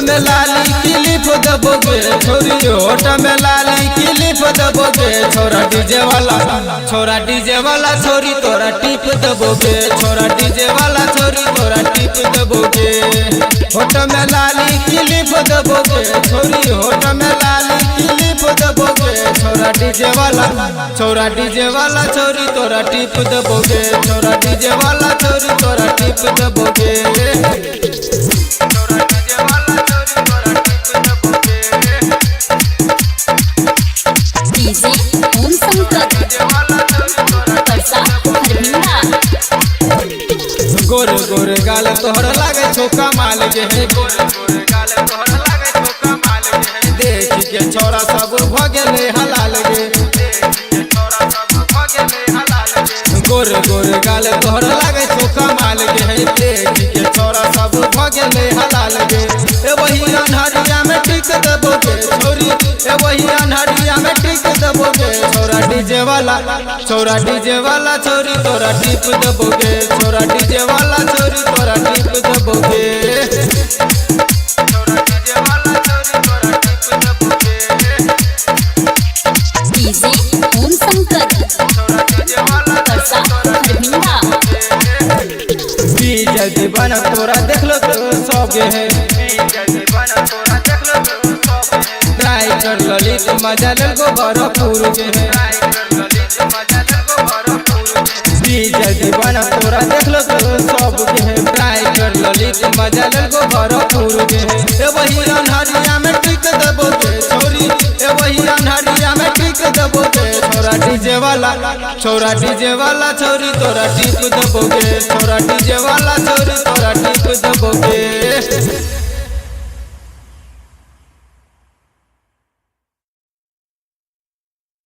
में लाली क्लिप दबोगे छोरी, होठ में लाली क्लिप दबोगे छोरा डीजे वाला छोरी तोरा टिप दबोगे, छोरा डीजे वाला छोरी तोरा टिप दबोगे। होठ में लाली क्लिप दबोगे छोरी, होठ में लाली क्लिप दबोगे छोरा डीजे वाला छोरी तोरा टिप दबोगे, छोरा डीजे वाला छोरी तोरा टिप दबोगे। गोरे गोरे गाल तोहर लागे छोका माल गे, गोरे गोरे गाल तोहर लागे छोका माल गे। देख के छोरा सब भगेले हलाल गे, गोरे गोरे गाल तोहर लागे छोका माल गे। देख के छोरा सब भगेले हलाल गे। ए वही अनहरिया में टिक दबोगे छोरी, ए वही अनहरिया में टिक दबोगे छोरा डीजे वाला छोरी तोरा टिप दबोगे, छोरा डीजे वाला छोरी तोरा टिप दबोगे। जल्दी बना तोरा देख लो तो सौगे है, ट्राई कर ललित मजा ले गो भरपूर के है। जल्दी बना तोरा देख लो तो सब के है, ट्राई कर ललित मजा ले गो भरपूर के है। ए वही अनहरिया में टिक दबोगे छोरी, ए वही अनहरिया में टिक दबोगे छोरा डीजे वाला छोरी तोरा टिप दबोगे, छोरा डीजे वाला छोरी तोरा टिप दबोगे।